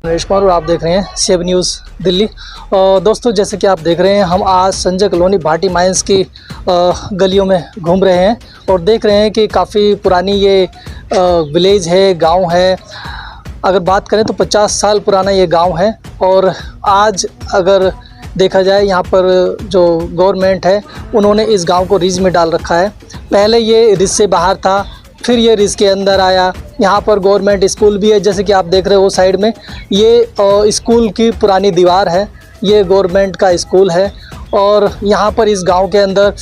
नरेश कुमार और आप देख रहे हैं सेव न्यूज़ दिल्ली। दोस्तों, जैसे कि आप देख रहे हैं, हम आज संजय कॉलोनी भाटी माइंस की गलियों में घूम रहे हैं और देख रहे हैं कि काफ़ी पुरानी ये विलेज है, गांव है। अगर बात करें तो 50 साल पुराना ये गांव है और आज अगर देखा जाए यहाँ पर जो गवर्नमेंट है उन्होंने इस गांव को रीज में डाल रखा है। पहले ये रीज से बाहर था, फिर ये रिज के अंदर आया। यहाँ पर गवर्नमेंट स्कूल भी है, जैसे कि आप देख रहे हो साइड में ये स्कूल की पुरानी दीवार है, ये गवर्नमेंट का स्कूल है। और यहाँ पर इस गांव के अंदर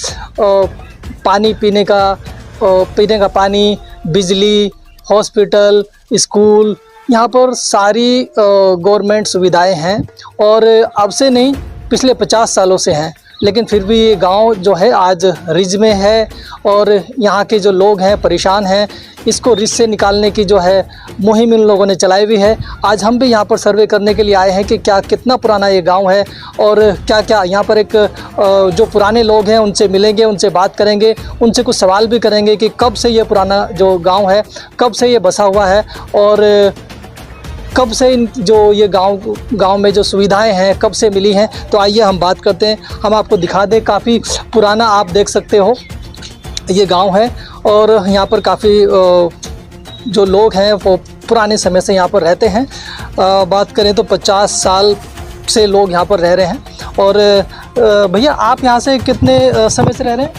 पानी पीने का पानी, बिजली, हॉस्पिटल, स्कूल, यहाँ पर सारी गवर्नमेंट सुविधाएं हैं और अब से नहीं पिछले 50 सालों से हैं। लेकिन फिर भी ये गांव जो है आज रिज में है और यहाँ के जो लोग हैं परेशान हैं। इसको रिज से निकालने की जो है मुहिम इन लोगों ने चलाई हुई है। आज हम भी यहाँ पर सर्वे करने के लिए आए हैं कि कितना पुराना ये गांव है और क्या यहाँ पर एक जो पुराने लोग हैं उनसे मिलेंगे, उनसे बात करेंगे, उनसे कुछ सवाल भी करेंगे कि कब से ये पुराना जो गाँव है, कब से ये बसा हुआ है और कब से जो ये गांव में जो सुविधाएं हैं कब से मिली हैं। तो आइए हम बात करते हैं, हम आपको दिखा दें। काफ़ी पुराना आप देख सकते हो ये गांव है और यहाँ पर काफ़ी जो लोग हैं वो पुराने समय से यहाँ पर रहते हैं। बात करें तो 50 साल से लोग यहाँ पर रह रहे हैं। और भैया, आप यहाँ से कितने समय से रह रहे हैं?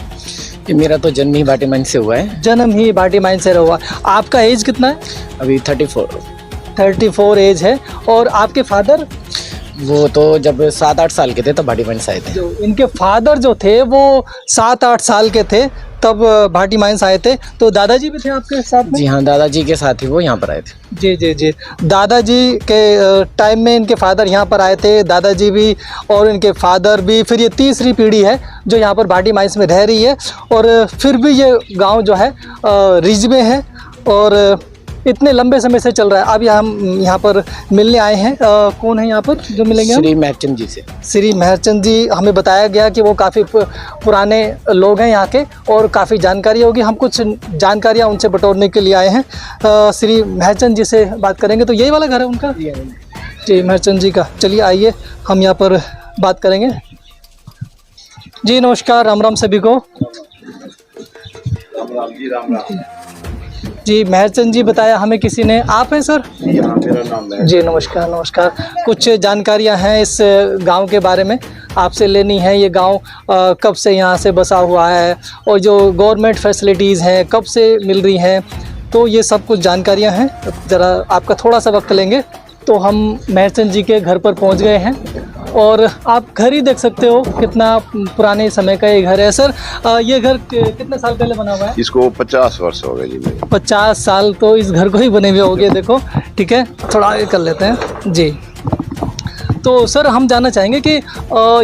मेरा तो जन्म ही भाटी माइंस से हुआ है। जन्म ही भाटी माइंस से हुआ। आपका एज कितना है? अभी 34 एज है। और आपके फादर? वो तो जब 7-8 साल के थे तब भाटी माइंस आए थे। जो इनके फादर जो थे वो 7-8 साल के थे तब भाटी माइंस आए थे। तो दादाजी भी थे आपके साथ में? जी हाँ, दादाजी के साथ ही वो यहाँ पर आए थे। जी जी जी, दादाजी के टाइम में इनके फादर यहाँ पर आए थे, दादाजी भी और इनके फादर भी। फिर ये तीसरी पीढ़ी है जो यहाँ पर भाटी माइंस में रह रही है और फिर भी ये गाँव जो है रिज में है और इतने लंबे समय से चल रहा है। अब हम यहाँ पर मिलने आए हैं। कौन है यहाँ पर जो मिलेंगे? श्री महरचंद जी से। श्री महरचंद जी, हमें बताया गया कि वो काफ़ी पुराने लोग हैं यहाँ के और काफ़ी जानकारी होगी। हम कुछ जानकारियाँ उनसे बटोरने के लिए आए हैं। श्री महरचंद जी से बात करेंगे। तो यही वाला घर है उनका? जी, महरचंद जी का। चलिए आइए हम यहाँ पर बात करेंगे। जी नमस्कार, राम राम सभी को। राम। जी, महरचंद जी बताया हमें किसी ने। आप हैं सर? मेरा नाम है। जी नमस्कार। कुछ जानकारियां हैं इस गांव के बारे में आपसे लेनी है। ये गांव कब से यहाँ से बसा हुआ है और जो गवर्नमेंट फैसिलिटीज़ हैं कब से मिल रही हैं, तो ये सब कुछ जानकारियां हैं। ज़रा आपका थोड़ा सा वक्त लेंगे। तो हम महरचंद जी के घर पर पहुँच गए हैं और आप घर ही देख सकते हो कितना पुराने समय का ये घर है। सर, ये घर कितने साल पहले बना हुआ है? इसको 50 वर्ष हो गए जी। 50 साल तो इस घर को ही बने हुए हो गए। देखो, ठीक है, थोड़ा आगे कर लेते हैं जी। तो सर, हम जानना चाहेंगे कि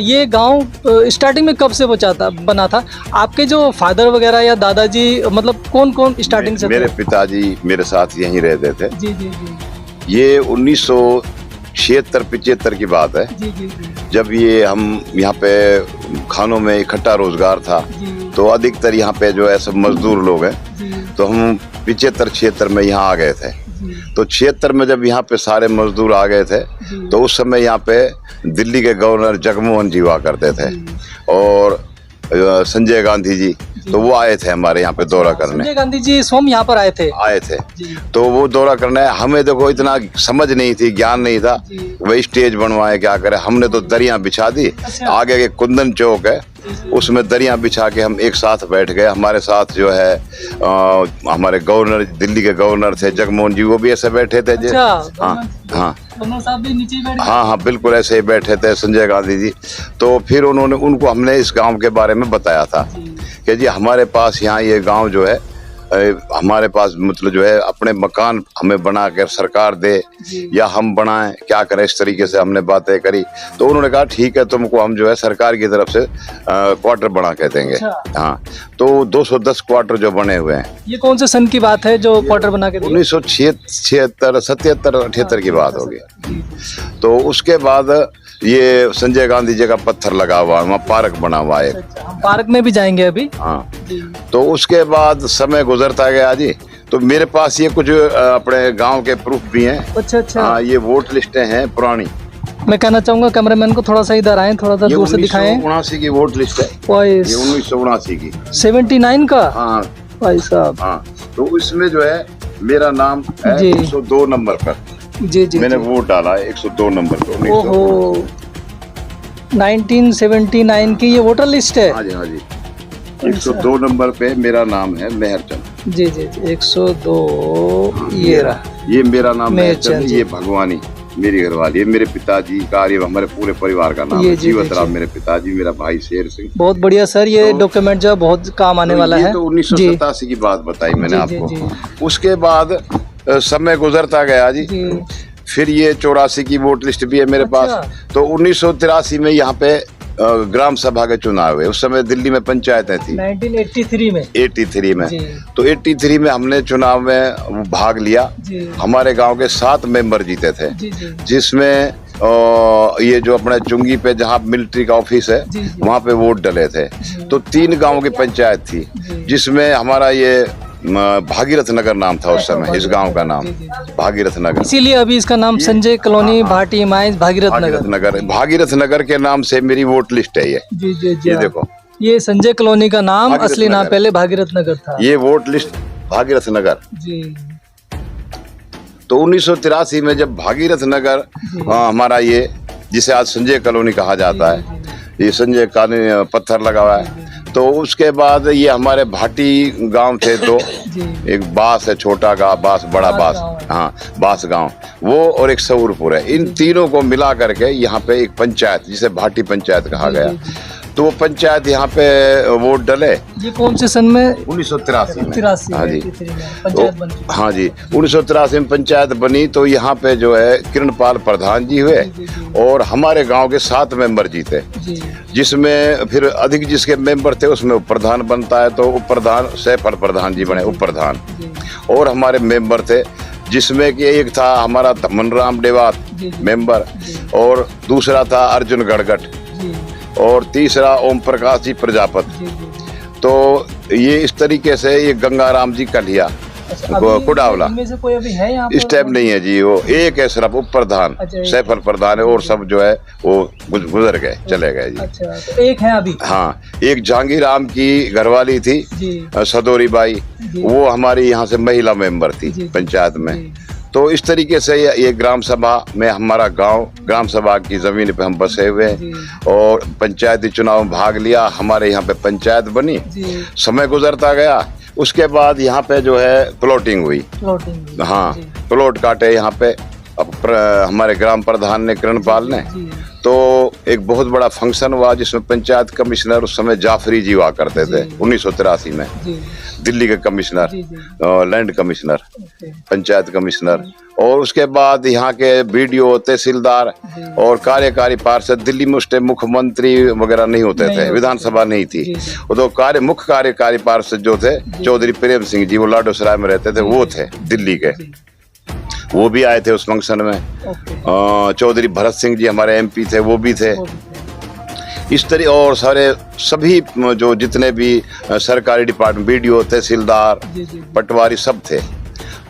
ये गांव स्टार्टिंग में कब से बना था? आपके जो फादर वगैरह या दादाजी, मतलब कौन स्टार्टिंग से? मेरे पिताजी मेरे साथ यहीं रहते थे। जी जी जी। ये 1976-75 की बात है। जी जी जी। जब ये हम यहाँ पे खानों में इकट्ठा रोजगार था तो अधिकतर यहाँ पे जो है सब मजदूर लोग हैं। तो हम 75-76 में यहाँ आ गए थे। तो 76 में जब यहाँ पे सारे मजदूर आ गए थे तो उस समय यहाँ पे दिल्ली के गवर्नर जगमोहन जी हुआ करते थे और संजय गांधी जी, तो वो आए थे हमारे यहाँ पे दौरा करने। संजय गांधी जी स्वयं यहाँ पर आए थे? तो वो दौरा करने, हमें देखो इतना समझ नहीं थी, ज्ञान नहीं था, वही स्टेज बनवाए क्या करे। हमने तो दरिया बिछा दी। आगे के कुंदन चौक है उसमें दरिया बिछा के हम एक साथ बैठ गए। हमारे साथ जो है हमारे गवर्नर, दिल्ली के गवर्नर थे जगमोहन जी, वो भी ऐसे बैठे थे। हाँ, बिल्कुल ऐसे ही बैठे थे संजय गांधी जी। तो फिर उनको हमने इस गांव के बारे में बताया था कि जी हमारे पास यहाँ ये गांव जो है, हमारे पास मतलब जो है अपने मकान हमें बना कर सरकार दे या हम बनाएं, क्या करें, इस तरीके से हमने बातें करी। तो उन्होंने कहा ठीक है, तुमको हम जो है सरकार की तरफ से क्वार्टर बना के देंगे। हाँ, तो 210 क्वार्टर जो बने हुए हैं। ये कौन से सन की बात है जो क्वार्टर बना के? 1976, 77, 78 की बात होगी। तो उसके बाद ये संजय गांधी जी का पत्थर लगा हुआ है, वहाँ पार्क बना हुआ है। हम पार्क में भी जाएंगे अभी। हाँ, तो उसके बाद समय गुजरता गया जी। तो मेरे पास ये कुछ अपने गांव के प्रूफ भी हैं। अच्छा अच्छा। हाँ, ये वोट लिस्टें हैं पुरानी। मैं कहना चाहूंगा कैमरामैन को थोड़ा सा इधर आए, थोड़ा सा ये दूर से दिखाएं। 1979 की वोट लिस्ट है, वॉइस ये 1979 की। 79 का। हाँ भाई साहब। हाँ, तो इसमें जो है मेरा नाम है जी। 102 नंबर पर। जी जी मैंने जी। वोट डाला है 102 नंबर पर। ओहो, 1979 की ये वोटर लिस्ट है। हाँ जी हाँ जी, 102 नंबर पे मेरा नाम है मेहरचंद। जी जी जी, 102 ये रहा। ये मेरा नाम मेहरचंद मेहरचंद, जी। ये भगवानी मेरी घरवाली, ये मेरे पिताजी का, ये हमारे पूरे परिवार का नाम ये है। जी, जीवत जी, राम जी। मेरे पिताजी, मेरा भाई शेर सिंह। बहुत बढ़िया सर, ये तो- डॉक्यूमेंट जो है बहुत काम आने वाला ये है। तो जी 1987 की बात बताई मैंने जी, आपको। जी, उसके बाद समय गुजरता गया जी। जी। फिर ये 84 की वोट लिस्ट भी है मेरे अच्छा। पास। तो 1983 में यहाँ पे ग्राम सभा के चुनाव हुए। उस समय दिल्ली में पंचायतें थी 1983 में। 83 में। जी। तो 83 में हमने चुनाव में भाग लिया। जी हमारे गांव के 7 मेंबर जीते थे, जी जी जिसमें ये जो अपने चुंगी पे जहाँ मिलिट्री का ऑफिस है जी, जी। वहाँ पे वोट डले थे। जी। तो 3 गांवों की पंचायत थी, जी। जिसमें हमारा ये भागीरथ नगर नाम था उस समय। इस गांव का नाम जी, जी, जी। भागीरथ नगर। इसीलिए अभी इसका नाम संजय कॉलोनी भाटी माइंस भागीरथ भागीरथ नगर। नगर, भागीरथ नगर के नाम से मेरी वोट लिस्ट है ये। जी जी जी। ये देखो, ये संजय कॉलोनी का नाम, भागीरथ असली नाम नगर। पहले भागीरथ नगर था। ये वोट लिस्ट भागीरथ नगर। जी तो 1983 में जब भागीरथ नगर हमारा ये, जिसे आज संजय कॉलोनी कहा जाता है, ये संजय कॉलोनी पत्थर लगा हुआ है। तो उसके बाद ये हमारे भाटी गांव थे दो, जी एक बास है, छोटा गांव बास, बड़ा बास बास। गाँव है। हाँ, बास गांव वो, और एक सऊरपुर है। इन तीनों को मिला करके यहाँ पे एक पंचायत, जिसे भाटी पंचायत कहा जी, गया। जी, जी। तो वो पंचायत यहाँ पे वोट डले ये कौन से सन में? 1983 में। 83 हाँ जी। 83 में पंचायत बन चुकी। हाँ जी, 1983 में पंचायत बनी। तो यहाँ पे जो है किरणपाल प्रधान जी हुए, जी, जी। और हमारे गांव के 7 मेंबर जीते, जी जिसमें फिर अधिक जिसके मेंबर थे उसमें उप प्रधान बनता है। तो उप प्रधान सैफल प्रधान जी बने उप प्रधान। जी और हमारे मेंबर थे, जिसमें कि एक था हमारा धमनराम डेवात जी, जी। मेंबर, जी। और दूसरा था अर्जुन गड़गट, जी और तीसरा ओम प्रकाश जी प्रजापत। जी जी। तो ये इस तरीके से ये गंगाराम जी कलिया अच्छा, अभी कुडावला इनमें से कोई अभी है यहाँ इस पर? टाइम नहीं है जी। वो एक है सिर्फ उप प्रधान, अच्छा, एक सैफल प्रधान है, और सब जो है वो गुजर गए, चले गए जी। अच्छा, तो एक है अभी। हाँ, एक जहांगीर राम की घरवाली थी जी सदोरी बाई, जी। वो हमारी यहाँ से महिला मेंबर थी जी, जी, पंचायत में। जी। तो इस तरीके से ये ग्राम सभा में हमारा गांव, ग्राम सभा की जमीन पे हम बसे हुए हैं, जी। और पंचायती चुनाव में भाग लिया। हमारे यहाँ पे पंचायत बनी, जी समय गुजरता गया। उसके बाद यहाँ पे जो है प्लॉटिंग हुई। प्लॉटिंग। हाँ, जी प्लॉट काटे यहाँ पे हमारे ग्राम प्रधान ने, किरणपाल ने। जी तो एक बहुत बड़ा फंक्शन हुआ, जिसमें पंचायत कमिश्नर उस समय जाफरी जी हुआ करते थे जी। 1983 में। जी दिल्ली के कमिश्नर, जी जी। Land commissioner, okay. Panchayat commissioner. और उसके बाद यहाँ के बीडीओ, तहसीलदार जी। और कार्यकारी पार्षद। दिल्ली में उस टाइम मुख्यमंत्री वगैरह नहीं होते नहीं थे, होते विधानसभा नहीं थी। जी, जी। वो तो मुख्य कार्यकारी पार्षद जो थे चौधरी प्रेम सिंह जी, वो लाडोसराय में रहते थे, वो थे दिल्ली के। जी, वो भी आए थे उस फंक्शन में। ओके। चौधरी भरत सिंह जी हमारे एमपी थे, वो भी थे। वो भी थे। इस तरह और सारे सभी जो जितने भी सरकारी डिपार्टमेंट, बीडीओ, तहसीलदार, जी जी। पटवारी, सब थे।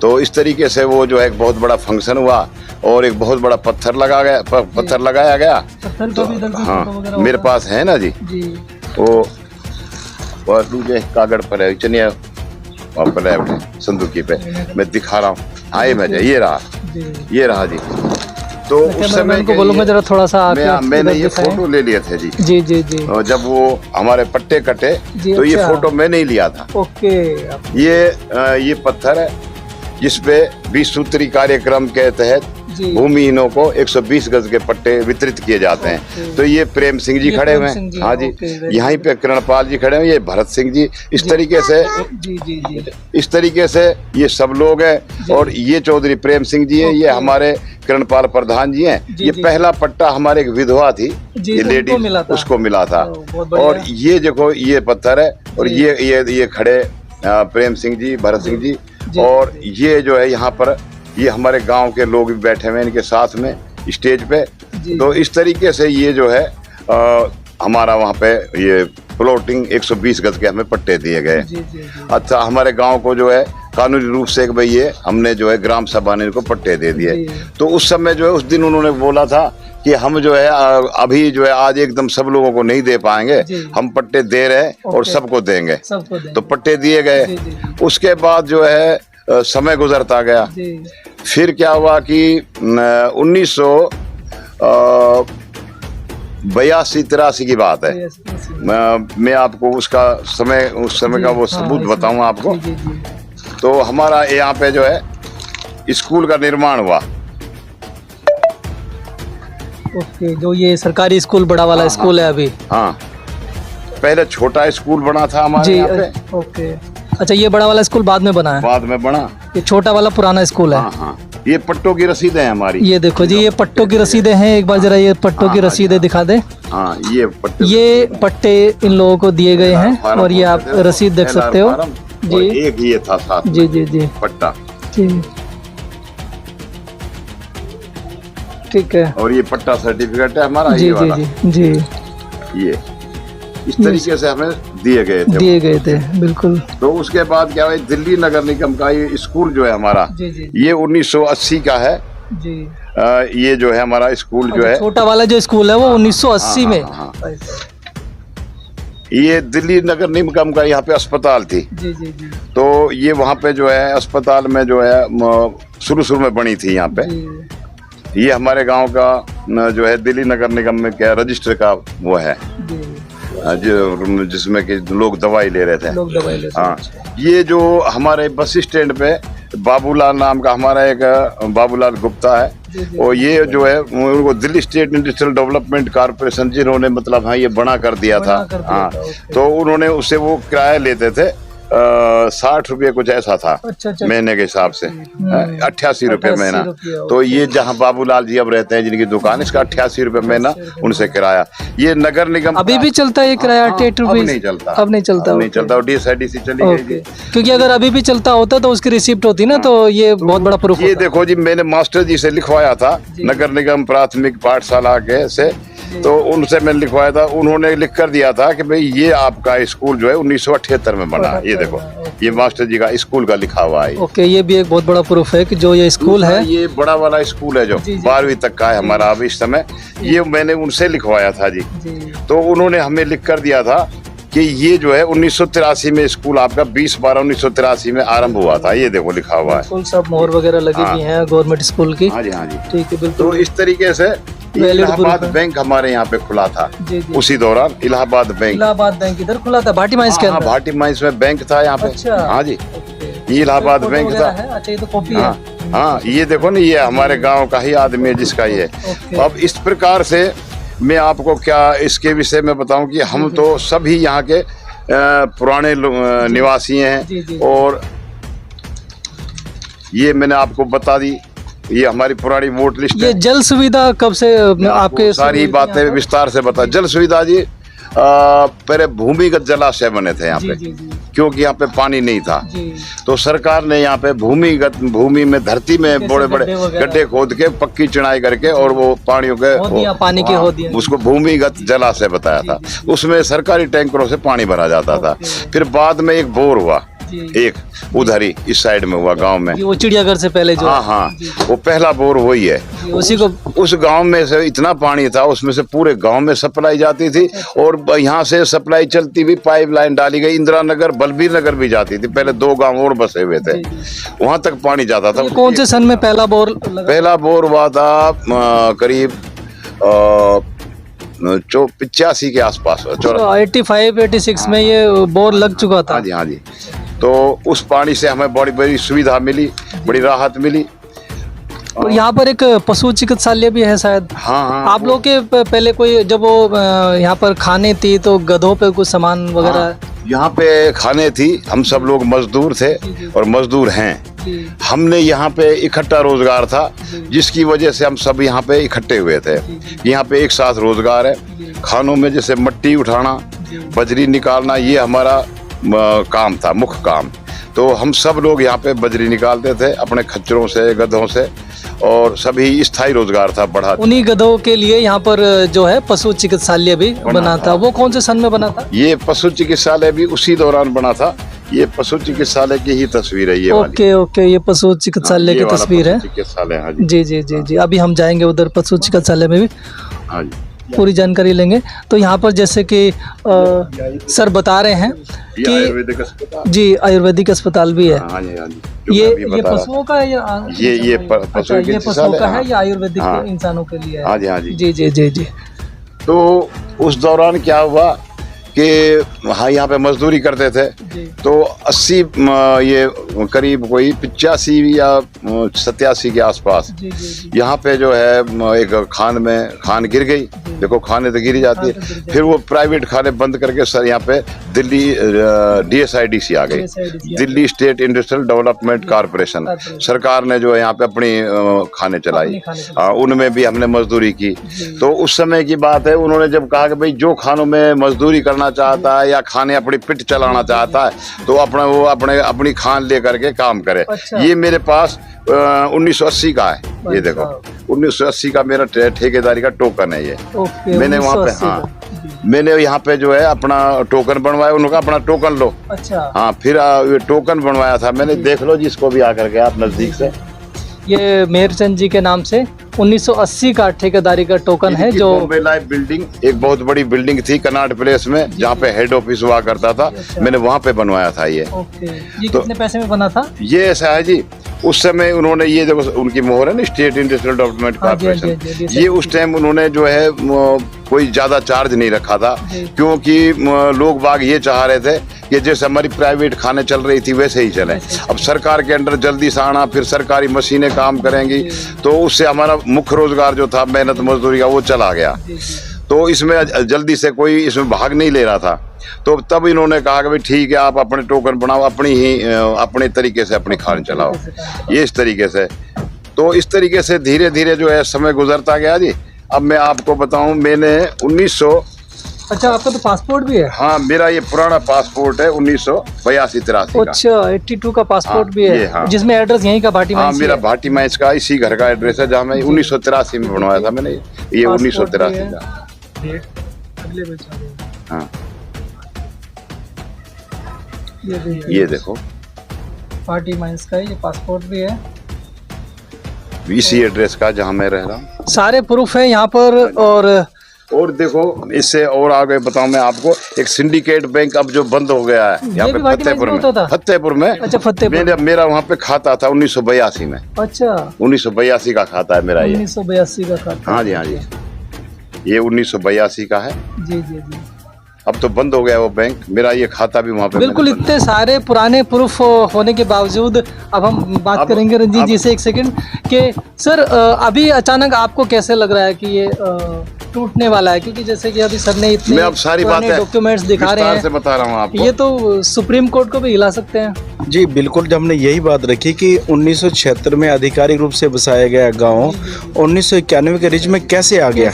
तो इस तरीके से वो जो है एक बहुत बड़ा फंक्शन हुआ, और एक बहुत बड़ा पत्थर लगाया गया। पत्थर तो का भी इधर कोई हाँ, फोटो वगैरह मेरे होगा? पास है ना जी। जी वो दूजे कागड़ पर है, चलिए वहाँ पर है अपने संदूकी पे, मैं दिखा रहा हूँ। हाँ, ये रहा, जी। ये रहा जी। तो उस समय को बोलूंगा जरा थोड़ा सा आके मैंने इधर ये दिखाएं। फोटो ले लिए थे जी। जी जी जी। और जब वो हमारे पट्टे कटे, जी, तो ये अच्छा। फोटो मैं नहीं लिया था। ओके। ये पत्थर है, जिसपे 20 सूत्री कार्यक्रम के तहत जी। भूमिहीनों को 120 गज के पट्टे वितरित किए जाते हैं। ओके। तो ये प्रेम सिंह जी ये खड़े प्रेम हुए सिंह जी, हैं। हाँ जी, ओके, वेरी यहीं पे किरणपाल जी खड़े हैं, ये भरत सिंह जी। इस तरीके से, जी जी जी। इस तरीके से ये सब लोग हैं। जी। और ये चौधरी प्रेम सिंह जी हैं, ये ओके। हमारे किरणपाल प्रधान जी हैं। जी, ये जी। पहला पट्टा हमारे एक विधवा थी, जी, ये उनको लेडी, मिला था। उसको मिला था। बहुत बढ़िया। और ये देखो, ये पत्थर है, और जी। ये खड़े प्रेम सिंह जी, भरत सिंह जी। जी, और जी। ये जो है यहाँ पर, ये हमारे गांव के लोग भी बैठे हुए हैं इनके साथ में स्टेज पे। जी। तो इस तरीके से ये जो है हमारा वहाँ पे ये प्लॉटिंग 120 गज के हमें पट्टे दिए गए। जी जी जी। अच्छा, हमारे गांव को जो है कानूनी रूप से कि भाई ये हमने जो है ग्राम सभा ने इनको पट्टे दे दिए। तो उस समय जो है उस दिन उन्होंने बोला था कि हम जो है अभी जो है आज एकदम सब लोगों को नहीं दे पाएंगे, हम पट्टे दे रहे हैं और सबको देंगे। तो पट्टे दिए गए। उसके बाद जो है समय गुजरता गया। फिर क्या हुआ कि 1982-83 की बात है। मैं आपको उस समय का वो सबूत बताऊं आपको। तो हमारा यहाँ पे जो है स्कूल का निर्माण हुआ। ओके, जो ये सरकारी स्कूल बड़ा वाला स्कूल है अभी। हाँ, पहले छोटा स्कूल बना था हमारे यहाँ पे। ओके, अच्छा, ये बड़ा वाला स्कूल बाद में बना है? बाद में बना। ये छोटा वाला पुराना स्कूल है। हाँ हाँ, ये पट्टों की रसीदें हैं हमारी। ये देखो जी, ये पट्टों की रसीदें हैं। एक बार जरा ये पट्टों की रसीदें दिखा दे। हाँ, ये पट्टे इन लोगों को दिए गए हैं और ये आप रसीद देख सकते हो जी। एक ये था साथ जी जी जी, पट्टा जी, ठीक है। और ये पट्टा सर्टिफिकेट है हमारा। जी ये जी वाला। जी जी, ये इस तरीके से हमें दिए गए थे बिल्कुल। तो उसके बाद क्या हुआ, दिल्ली नगर निगम का ये स्कूल जो है हमारा, जी जी, ये 1980 का है जी। ये जो है हमारा स्कूल जो है, छोटा वाला जो स्कूल है वो 1980 में। ये दिल्ली नगर निगम का यहाँ पे अस्पताल थी। जी जी जी, तो ये वहाँ पे जो है अस्पताल में जो है शुरू में बनी थी यहाँ पे। ये हमारे गांव का जो है दिल्ली नगर निगम में क्या रजिस्टर का वो है, जो जिसमें कि लोग दवाई ले रहे थे। हाँ, ये जो हमारे बस स्टैंड पे बाबूलाल नाम का हमारा एक बाबूलाल गुप्ता है, और ये जो है उनको Delhi state industrial development corporation जिन्होंने मतलब हाँ ये बना कर दिया था। हाँ, तो उन्होंने उससे वो किराया लेते थे 60 रुपये कुछ ऐसा था। अच्छा, महीने के हिसाब से 88 रुपये महीना। तो ये जहाँ बाबूलाल जी अब रहते हैं जिनकी दुकान, इसका 88 रुपये महीना उनसे किराया। ये नगर निगम अभी भी चलता है ये किराया 88 रुपये? अब नहीं चलता, अब नहीं चलता, नहीं चलता। और DSIDC चली गई थी। क्योंकि अगर अभी भी चलता होता तो उसकी रिसिप्ट होती ना, तो ये बहुत बड़ा प्रूफ। ये देखो जी, मैंने मास्टर जी से लिखवाया था नगर निगम प्राथमिक पाठशाला के से, तो उनसे मैंने लिखवाया था। उन्होंने लिख कर दिया था कि भाई ये आपका स्कूल जो है 1978 में बना। ये देखो, ये मास्टर जी का स्कूल का लिखा हुआ है। ओके, ये भी एक बहुत बड़ा प्रूफ है कि जो ये स्कूल है, ये बड़ा वाला स्कूल है जो 12वीं तक का है हमारा अब इस समय। ये मैंने उनसे लिखवाया था जी। तो उन्होंने हमें लिख कर दिया था कि ये जो है 1983 में स्कूल आपका 20/12/1983 में आरंभ हुआ था। ये देखो लिखा हुआ है। बिल्कुल, सब मोहर वगैरह लगी हुई हैं गवर्नमेंट स्कूल की। हाँ जी, हाँ जी, ठीक है, बिल्कुल। तो इस तरीके से इलाहाबाद बैंक हमारे यहाँ पे खुला था। उसी दौरान इलाहाबाद बैंक इधर खुला था भाटी माइंस के अंदर। भाटी माइंस में बैंक था यहाँ पे। अच्छा, हाँ जी, ये इलाहाबाद बैंक था। अच्छा, ये तो कॉपी है। हाँ, ये देखो ना, ये हमारे गांव का ही आदमी है जिसका ये। अब इस प्रकार से मैं आपको क्या इसके विषय में बताऊं कि हम तो सभी यहाँ के पुराने निवासी हैं। और ये मैंने आपको बता दी, ये हमारी पुरानी वोट लिस्ट है। ये जल सुविधा कब से आपके? सारी बातें विस्तार से बता। जल सुविधा जी पहले भूमिगत जलाशय बने थे यहाँ पे, क्योंकि यहाँ पे पानी नहीं था। तो सरकार ने यहाँ पे भूमि में धरती में बड़े बड़े गड्ढे खोद के पक्की चढ़ाई करके और वो पानी के उसको भूमिगत जलाशय बताया था। उसमें सरकारी टैंकरों से पानी भरा जाता था। फिर बाद में एक बोर हुआ, एक उधर ही इस साइड में हुआ गांव में, वो चिड़ियाघर से पहले जो। हाँ, वो पहला बोर वही है। उसी को उस गांव में से इतना पानी था, उसमें से पूरे गांव में सप्लाई जाती थी। और यहाँ से सप्लाई चलती हुई पाइपलाइन डाली गई, इंदिरा नगर बलबीर नगर भी जाती थी। पहले 2 गांव और बसे हुए थे, वहां तक पानी जाता था। कौन से सन में पहला बोर? पहला बोर हुआ था करीब 85 के आसपास, 85-86 में ये बोर लग चुका था। हाँ जी, हाँ जी। तो उस पानी से हमें बड़ी बड़ी सुविधा मिली, बड़ी राहत मिली। और यहाँ पर एक पशु चिकित्सालय भी है शायद। हाँ, आप लोग के पहले कोई जब वो यहाँ पर खाने थी तो गधों पे कुछ सामान वगैरह? यहाँ पे खाने थी। हम सब लोग मजदूर थे और मजदूर हैं। हमने यहाँ पे इकट्ठा रोजगार था, जिसकी वजह से हम सब यहाँ पे इकट्ठे हुए थे। यहाँ पे एक साथ रोजगार है। खानों में जैसे मट्टी उठाना, बजरी निकालना, ये हमारा काम था, मुख्य काम। तो हम सब लोग यहाँ पे बजरी निकालते थे अपने खच्चरों से, गधों से, और सभी स्थायी रोजगार था बढ़ा। उन्हीं गधों के लिए यहाँ पर जो है पशु चिकित्सालय भी बना था। वो कौन से सन में बना था? ये पशु चिकित्सालय भी उसी दौरान बना था ये पशु चिकित्सालय की ही तस्वीर है ये वाली। ओके ओके, ये पशु चिकित्सालय ये की वाला तस्वीर है। पशु चिकित्सालय, हाँ जी। जी जी जी जी, अभी हम जाएंगे उधर पशु चिकित्सालय में भी, हाँ जी, पूरी जानकारी लेंगे। तो यहाँ पर जैसे कि सर बता रहे हैं ये कि आयुर्वेदिक अस्पताल, जी आयुर्वेदिक अस्पताल भी है। हाँ जी हाँ जी, जो ये मैं अभी बता रहा था। पशुओं का है या ये अच्छा, पशु ये पशुओं का है हाँ। या आयुर्वेदिक हाँ। इंसानों के लिए है? हाँ जी हाँ जी। जी जी जी जी। तो उस दौरान क्या हुआ कि हाँ यहाँ पे मजदूरी करते थे, जी तो 80 ये करीब कोई 85 या 87 के आसपास जी जी जी। यहाँ पे जो है एक खान गिर गई। देखो खाने तो गिर जाती खान तो गिर है। जाती फिर वो प्राइवेट खाने बंद करके सर यहाँ पे दिल्ली DSIDC आ गई, DSIDC Delhi state industrial development corporation. सरकार ने जो है यहाँ पे अपनी खाने चलाई, अपनी खाने चलाई। उनमें भी हमने मजदूरी की। तो उस समय की बात है, उन्होंने जब कहा कि भाई जो खानों में मजदूरी करना चाहता है या खाने अपनी पिट चलाना चाहता है तो अपनी खान लेकर के काम करे। अच्छा। ये मेरे पास 1980 का है, ये देखो 1980 का मेरा ठेकेदारी का टोकन है ये। ओके, मैंने वहाँ पे 1980 हाँ का। जी। मैंने यहाँ पे जो है अपना टोकन बनवाया, उन्होंने अपना टोकन लो। अच्छा, हाँ फिर ये टोकन बनवाया था मैंने, देख लो जी इसको भी आकर के आप नजदीक से। ये मेहरचंद जी के नाम से 1980 का ठेकेदारी का टोकन है जो बॉम्बे लाइफ बिल्डिंग एक बहुत बड़ी बिल्डिंग थी कनाट प्लेस में, जहाँ पे हेड ऑफिस हुआ करता था। अच्छा। मैंने वहाँ पे बनवाया था ये। ओके, ये तो- कितने पैसे में बना था? ये ऐसा है जी, उस समय उन्होंने ये देखो उनकी मोहर है ना स्टेट इंडस्ट्रियल डेवलपमेंट हाँ जी, हाँ जी, हाँ जी, कारपोरेशन, जी, ये उस टाइम उन्होंने जो है कोई ज्यादा चार्ज नहीं रखा था, जी। क्योंकि लोग बाग ये चाह रहे थे कि जैसे हमारी प्राइवेट खाने चल रही थी वैसे ही चले। अब सरकार के अंडर जल्दी से आना, फिर सरकारी मशीनें काम करेंगी, तो उससे हमारा मुख्य रोजगार जो था मेहनत मजदूरी का वो चला गया। जी जी। तो इसमें जल्दी से कोई इसमें भाग नहीं ले रहा था। तो तब इन्होंने कहा कि भाई ठीक है, आप अपने टोकन बनाओ, अपने तरीके से अपनी खान चलाओ, ये इस तरीके से। तो इस तरीके से धीरे धीरे जो है समय गुजरता गया जी। अब मैं आपको बताऊं, मैंने 1900 अच्छा, आपका तो पासपोर्ट भी है? हाँ मेरा ये पुराना पासपोर्ट है 1982-83 का। अच्छा, 82 का पासपोर्ट हाँ, भी ये है, हाँ। जिसमें एड्रेस यहीं का भाटी हाँ माइंस मेरा है। भाटी मैच का इसी घर का एड्रेस है, जहाँ मैं 1983 में बनवाया था मैंने ये पासपोर्ट 1983 भी है। का। अगले पेज आ जाइए। हाँ ये देखिए, ये देखो पार्टी माइंस का है, ये पासपोर्ट भी है, इसी एड्रेस का जहाँ मैं रह रहा हूँ। सारे प्रूफ है यहाँ पर। और देखो इससे और आगे बताऊं मैं आपको, एक सिंडिकेट बैंक अब जो बंद हो गया है यहाँ ये पे भी भाटी फतेहपुर में में। होता था? फतेहपुर में अच्छा, फतेहपुर। मेरा वहाँ पे खाता था 1982 में। अच्छा, 1982 का खाता है मेरा ये। 1982 का खाता। हाँ जी हाँ जी, ये 1982 का है। जी जी जी, अब तो बंद हो गया वो बैंक, मेरा ये खाता भी वहाँ पे बिल्कुल। मैंने इतने सारे पुराने प्रूफ होने के बावजूद अब हम बात अब- करेंगे रंजीत जी अब- से एक सेकंड कि सर अभी अचानक आपको कैसे लग रहा है कि ये टूटने वाला है? क्योंकि जैसे कि अभी सर ने इतने मैं अब सारी पुराने बातें डॉक्यूमेंट्स दिखा रहे विस्तार से हैं, बता रहा हूँ आपको। ये तो सुप्रीम कोर्ट को भी हिला सकते हैं। जी बिल्कुल, जब हमने यही बात रखी कि 1976 में आधिकारिक रूप से बसाया गया गांव 1991 के रिज में कैसे आ गया,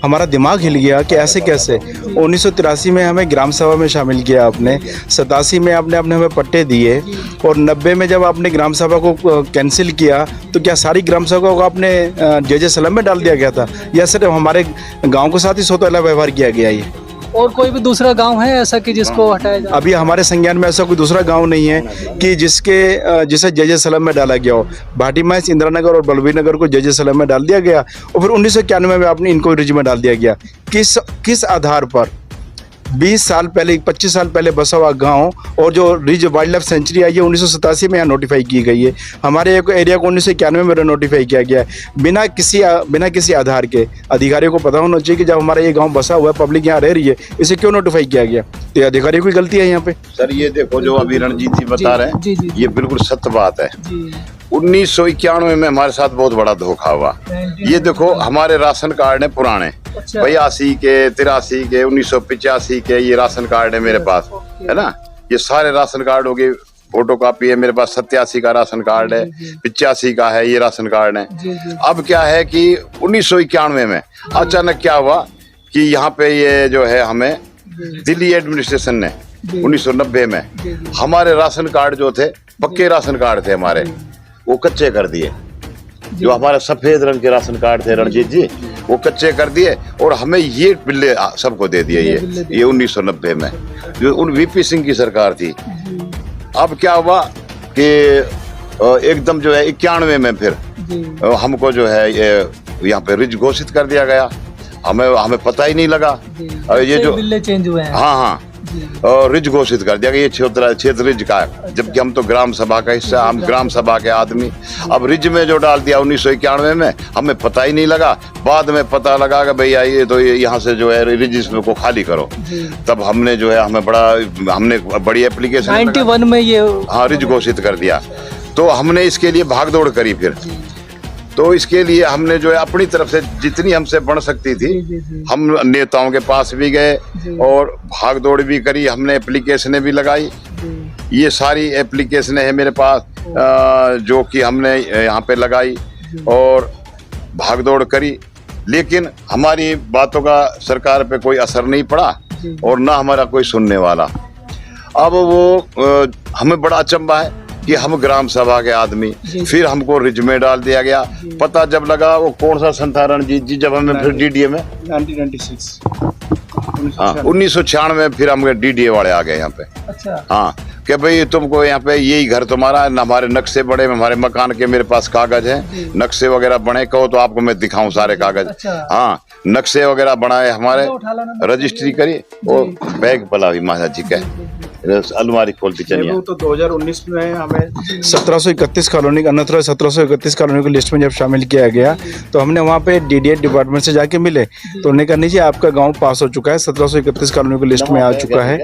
हमारा दिमाग हिल गया कि ऐसे कैसे। 1983 में हमें ग्राम सभा में शामिल किया आपने, 87 में आपने हमें पट्टे दिए, और 90 में जब आपने ग्राम सभा को कैंसिल किया तो क्या सारी ग्राम सभा को आपने जज सलम में डाल दिया गया था, या सिर्फ हमारे गांव के साथ ही सौतेला व्यवहार किया गया? ये और कोई भी दूसरा गांव है ऐसा कि जिसको हटाया जाए? अभी हमारे संज्ञान में ऐसा कोई दूसरा गांव नहीं है कि जिसे जज सलम में डाला गया हो। भाटी माइंस, इंदिरा नगर और बलबीर नगर को जज सलम में डाल दिया गया, और फिर 1991 में आपने इनको रिज में डाल दिया गया। किस आधार पर? 20 साल पहले, 25 साल पहले बसा हुआ गांव, और जो रिज वाइल्ड लाइफ सेंचुरी आई है 1987 में यहाँ नोटिफाई की गई है। हमारे एक एरिया को 1991 में नोटिफाई किया गया है, बिना किसी आधार के। अधिकारियों को पता होना चाहिए कि जब हमारा ये गांव बसा हुआ है, पब्लिक यहाँ रह रही है, इसे क्यों नोटिफाई किया गया? तो ये अधिकारियों की गलती है यहाँ पे। सर ये देखो जो अभी रणजीत जी बता रहे जी, जी, हैं, जी। ये बिल्कुल सत्य बात है। जी, 1991 में हमारे साथ बहुत बड़ा धोखा हुआ। ये देखो हमारे राशन कार्ड है पुराने, अच्छा। 82 के, 83 के, 1985 के, ये राशन कार्ड है मेरे पास, है ना। ये सारे राशन कार्ड हो गए, फोटो कॉपी है मेरे पास। 87 का राशन कार्ड है, 85 का है, ये राशन कार्ड है। जी जी, अब क्या है कि 1991 में अचानक क्या हुआ कि यहाँ पे ये जो है हमें दिल्ली एडमिनिस्ट्रेशन ने 1990 में जी, जी। हमारे राशन कार्ड जो थे, पक्के राशन कार्ड थे हमारे, वो कच्चे कर दिए। जो हमारे सफेद रंग के राशन कार्ड थे रणजीत जी, वो कच्चे कर दिए, और हमें ये बिल्ले सबको दे दिए। ये 1990 में जो उन VP सिंह की सरकार थी, अब क्या हुआ कि एकदम जो है 91 में फिर जी हमको जो है ये यहाँ पे रिज घोषित कर दिया गया। हमें पता ही नहीं लगा। जी। और ये जो बिल्ले चेंज हुए हैं। हाँ हाँ जी और रिज घोषित कर दिया कि ये क्षेत्र रिज का है, जबकि हम तो ग्राम सभा का हिस्सा, हम ग्राम सभा के आदमी। अब रिज में जो डाल दिया 1991 में, हमें पता ही नहीं लगा। बाद में पता लगा कि भैया ये तो यहाँ से जो है रिज इसमें को खाली करो। जी तब हमने जो है हमने बड़ी एप्लीकेशन 91 में ये हाँ रिज घोषित कर दिया। तो हमने इसके लिए भागदौड़ करी फिर। तो इसके लिए हमने जो है अपनी तरफ से जितनी हमसे बन सकती थी, जी, जी। हम नेताओं के पास भी गए जी। और भागदौड़ भी करी। हमने एप्लीकेशनें भी लगाई। जी ये सारी एप्लीकेशनें हैं मेरे पास जो कि हमने यहाँ पे लगाई और भागदौड़ करी, लेकिन हमारी बातों का सरकार पे कोई असर नहीं पड़ा जी। और ना हमारा कोई सुनने वाला। अब वो हमें बड़ा अचंभा है कि हम ग्राम सभा के आदमी, जी। फिर हमको रिज में डाल दिया गया। पता जब लगा वो कौन सा संस्थान जी जब हमें फिर डीडीए में 1996 हाँ 1996 में फिर हम डीडीए वाले आ गए यहाँ पे। अच्छा हाँ कि भाई तुमको यहाँ पे यही घर तुम्हारा है, हमारे नक्शे बड़े, हमारे मकान के मेरे पास कागज हैं, नक्शे वगैरह बने, कहो तो आपको मैं दिखाऊं सारे कागज। अच्छा। हाँ नक्शे वगैरह बनाए हमारे, उठा लाना रजिस्ट्री करी। वो बैग पला भी महाराज जी का अलमारी खोलती चलिए। तो 2019 में हमें 1731 कॉलोनी अन्यथा 1731 कॉलोनी की लिस्ट में जब शामिल किया गया, तो हमने वहाँ पे डीडीए डिपार्टमेंट से जाके मिले, तो उन्होंने कहा नहीं जी आपका गांव पास हो चुका है, 1731 कॉलोनी की लिस्ट में आ चुका है,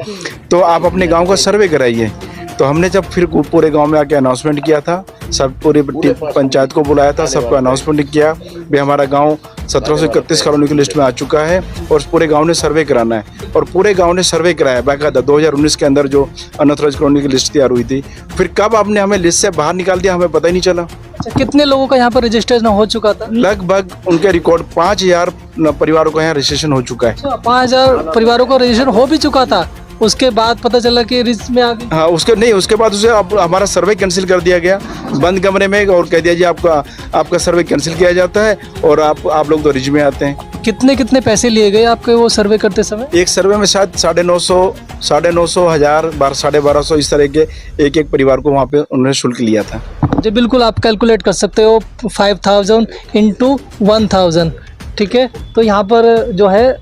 तो आप अपने गांव का सर्वे कराइए। तो हमने जब फिर पूरे गांव में आके अनाउंसमेंट किया था, सब पूरी पंचायत को बुलाया था, सबको अनाउंसमेंट किया भी हमारा गांव 1731 कॉलोनी की लिस्ट में आ चुका है और पूरे गांव ने सर्वे कराना है। और पूरे गांव ने सर्वे कराया बाकायदा 2019 के अंदर जो अनऑथराइज्ड कॉलोनी की लिस्ट तैयार हुई थी। फिर कब आपने हमें लिस्ट से बाहर निकाल दिया हमें पता ही नहीं चला। अच्छा कितने लोगों का यहाँ पर रजिस्ट्रेशन हो चुका था? लगभग उनके रिकॉर्ड 5000 परिवारों का यहाँ रजिस्ट्रेशन हो चुका है। अच्छा 5000 परिवारों का रजिस्ट्रेशन हो भी चुका था, उसके बाद पता चला कि रिज में आ गई। हाँ उसके बाद उसे हमारा सर्वे कैंसिल कर दिया गया बंद कमरे में और कह दिया जी आपका सर्वे कैंसिल किया जाता है और आप लोग तो रिज में आते हैं। कितने पैसे लिए गए आपके वो सर्वे करते समय? एक सर्वे में शायद 950 1000 1250 इस तरह के एक परिवार को वहाँ पे उन्होंने शुल्क लिया था। जी बिल्कुल, आप कैलकुलेट कर सकते हो 5000 इंटू 1000, ठीक है। तो यहाँ पर जो है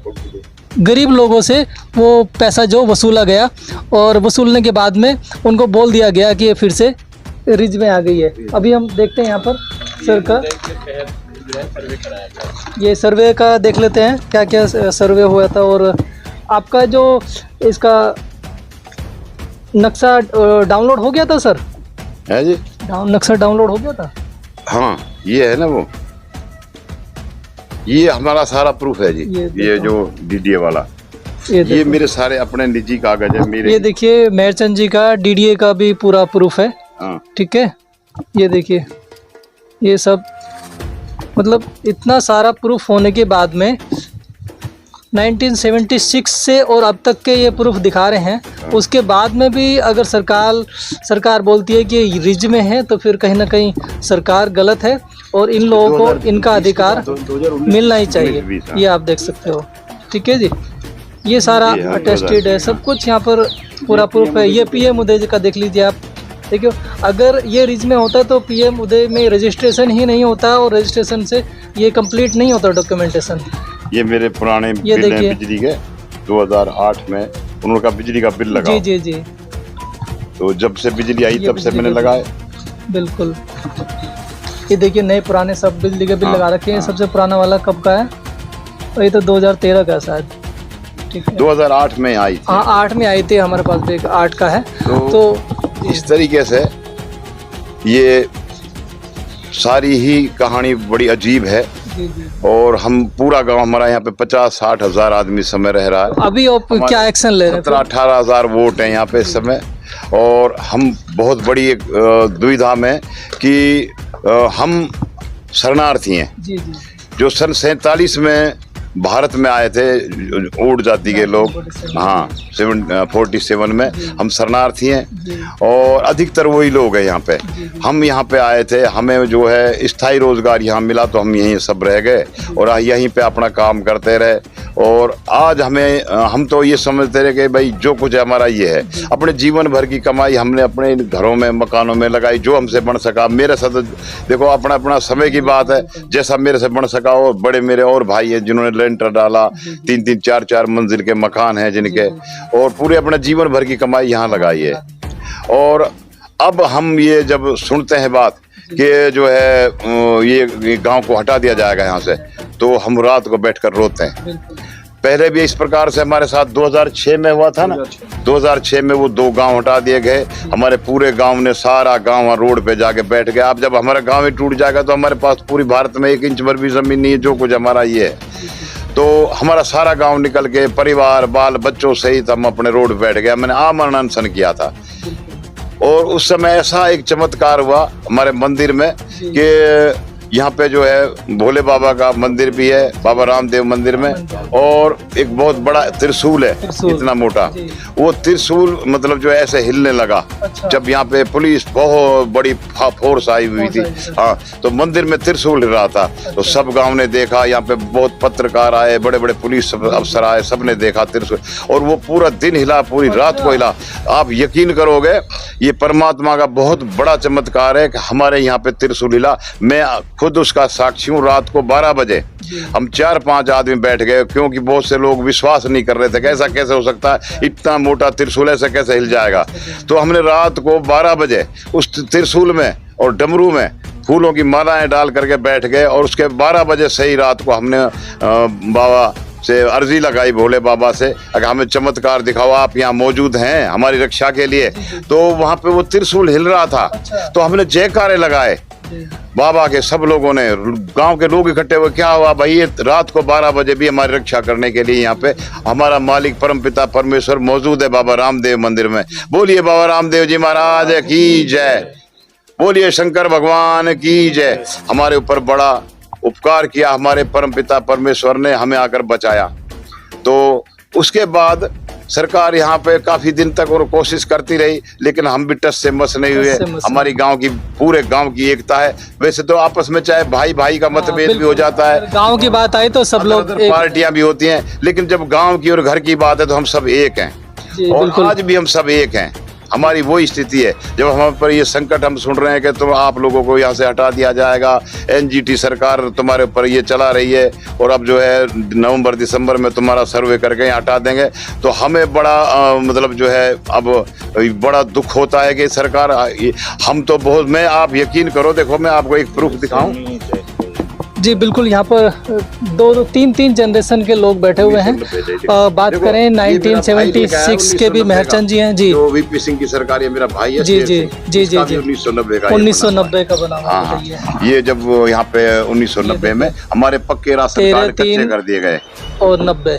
गरीब लोगों से वो पैसा जो वसूला गया और वसूलने के बाद में उनको बोल दिया गया कि ये फिर से रिज में आ गई है। अभी हम देखते हैं यहाँ पर सर का ये सर्वे का देख लेते हैं क्या क्या सर्वे हुआ था। और आपका जो इसका नक्शा डाउनलोड हो गया था सर? है जी नक्शा डाउनलोड हो गया था? हाँ ये है ना वो, ये हमारा सारा प्रूफ है जी। ये जो डीडीए वाला ये मेरे सारे अपने निजी कागज है मेरे। ये देखिए मेहरचंद जी का डीडीए का भी पूरा प्रूफ है, हाँ ठीक है। ये देखिए ये सब मतलब इतना सारा प्रूफ होने के बाद में 1976 से और अब तक के ये प्रूफ दिखा रहे हैं। उसके बाद में भी अगर सरकार बोलती है कि रिज में है तो फिर कहीं ना कहीं सरकार गलत है और इन लोगों को इनका अधिकार मिलना ही चाहिए। ये आप देख सकते हो, ठीक है जी। ये सारा अटेस्टेड है, सब कुछ यहाँ पर पूरा प्रूफ है। ये पीएम उदय का देख लीजिए आप, देखियो अगर ये रिज में होता तो पीएम उदय में रजिस्ट्रेशन ही नहीं होता और रजिस्ट्रेशन से ये कंप्लीट नहीं होता डॉक्यूमेंटेशन। ये मेरे पुराने बिल हैं बिजली के 2008 में उनका बिजली का बिल लगा। जी जी जी। तो जब से बिजली आई तब से मैंने लगाए। बिल्कुल, ये देखिए नए पुराने सब बिजली के बिल लगा रखे हैं। सबसे पुराना वाला कब का है? ये तो 2013 का शायद, ठीक है। 2008 में आई थी। हाँ 8 में आई थी, हमारे पास भी 8 का है। तो इस तरीके से ये सारी ही कहानी बड़ी अजीब है। जी जी। और हम पूरा गांव हमारा यहाँ पे 50-60 हजार आदमी इस समय रह रहा है। अभी आप क्या एक्शन ले रहे हैं? 17-18 हजार वोट हैं यहाँ पे इस समय। और हम बहुत बड़ी एक दुविधा में कि हम शरणार्थी हैं। जी जी। जो सन 47 में भारत में आए थे ऊट जाति के लोग। हाँ 47 में हम शरणार्थी हैं और अधिकतर वही लोग हैं यहाँ पे। हम यहाँ पे आए थे, हमें जो है स्थायी रोजगार यहाँ मिला तो हम यहीं सब रह गए और यहीं पे अपना काम करते रहे। और आज हम तो ये समझते रहे कि भाई जो कुछ हमारा ये है, अपने जीवन भर की कमाई हमने अपने घरों में मकानों में लगाई, जो हमसे बन सका। मेरे साथ देखो अपना अपना समय की बात है, जैसा मेरे से बन सका। और बड़े मेरे और भाई हैं जिन्होंने लेंटर डाला, 3-3 4-4 मंजिल के मकान हैं जिनके, और पूरे अपना जीवन भर की कमाई यहाँ लगाई है। और अब हम ये जब सुनते हैं बात कि जो है ये गांव को हटा दिया जाएगा यहाँ से, तो हम रात को बैठकर रोते हैं। पहले भी इस प्रकार से हमारे साथ 2006 में हुआ था ना। 2006 में वो 2 गांव हटा दिए गए, हमारे पूरे गांव ने, सारा गांव रोड पे जाके बैठ गया। अब जब हमारा गांव ही टूट जाएगा तो हमारे पास पूरी भारत में 1 इंच भर भी जमीन नहीं है, जो कुछ हमारा ये है। तो हमारा सारा गांव निकल के परिवार बाल बच्चों सहित हम अपने रोड पे बैठ गए। मैंने आमरण अनशन किया था और उस समय ऐसा एक चमत्कार हुआ हमारे मंदिर में कि यहाँ पे जो है भोले बाबा का मंदिर भी है, बाबा रामदेव मंदिर में, और एक बहुत बड़ा त्रिशूल है, इतना मोटा। वो त्रिशूल मतलब जो है ऐसे हिलने लगा। अच्छा। जब यहाँ पे पुलिस बहुत बड़ी फोर्स आई हुई थी, हाँ, तो मंदिर में त्रिशूल हिल रहा था। तो सब गांव ने देखा, यहाँ पे बहुत पत्रकार आए, बड़े बड़े पुलिस अफसर आए, सबने देखा त्रिशूल। और वो पूरा दिन हिला, पूरी रात को हिला। आप यकीन करोगे, ये परमात्मा का बहुत बड़ा चमत्कार है कि हमारे यहाँ पे त्रिशूल हिला। मैं खुद उसका साक्षी हूँ। रात को 12 बजे हम 4-5 आदमी बैठ गए, क्योंकि बहुत से लोग विश्वास नहीं कर रहे थे, कैसा कैसे हो सकता है, इतना मोटा त्रिशूल ऐसे कैसे हिल जाएगा। तो हमने रात को 12 बजे उस त्रिशूल में और डमरू में फूलों की मालाएं डाल करके बैठ गए। और उसके 12 बजे सही रात को हमने बाबा से अर्जी लगाई, भोले बाबा से, अगर हमें चमत्कार दिखाओ, आप यहाँ मौजूद हैं हमारी रक्षा के लिए। तो वहाँ पे वो त्रिशूल हिल रहा था। तो हमने जयकारे लगाए बाबा के, सब लोगों ने, गांव के लोग इकट्ठे हुए। क्या हुआ भाई, ये रात को 12 बजे भी हमारी रक्षा करने के लिए यहाँ पे हमारा मालिक परमपिता परमेश्वर मौजूद है बाबा रामदेव मंदिर में। बोलिए बाबा रामदेव जी महाराज की जय, बोलिए शंकर भगवान की जय। हमारे ऊपर बड़ा उपकार किया हमारे परमपिता परमेश्वर ने, हमें आकर बचाया। तो उसके बाद सरकार यहाँ पे काफी दिन तक और कोशिश करती रही, लेकिन हम भी टस से मस नहीं हुए। हमारी गांव की, पूरे गांव की एकता है। वैसे तो आपस में चाहे भाई भाई का मतभेद भी हो जाता है, गांव की बात आई तो सब लोग, पार्टियां भी होती हैं, लेकिन जब गांव की और घर की बात है तो हम सब एक हैं। और आज भी हम सब एक हैं। हमारी वो स्थिति है। जब हम पर ये संकट हम सुन रहे हैं कि तुम आप लोगों को यहाँ से हटा दिया जाएगा, एनजीटी सरकार तुम्हारे ऊपर ये चला रही है, और अब जो है नवंबर दिसंबर में तुम्हारा सर्वे करके यहाँ हटा देंगे, तो हमें बड़ा मतलब जो है अब बड़ा दुख होता है कि सरकार, हम तो बहुत, मैं, आप यकीन करो, देखो मैं आपको एक प्रूफ दिखाऊं। जी बिल्कुल, यहाँ पर 2-3 जनरेशन के लोग बैठे हुए हैं। बात करें 1976 के भी मेहरचंद जी हैं जी, जो वीपी सिंह की सरकार, ये मेरा भाई है जी जी जी जी जी, 1990 का बना हुआ है। ये जब यहाँ पे 1990 में हमारे पक्के राशन कार्ड कच्चे कर दिए गए और 90,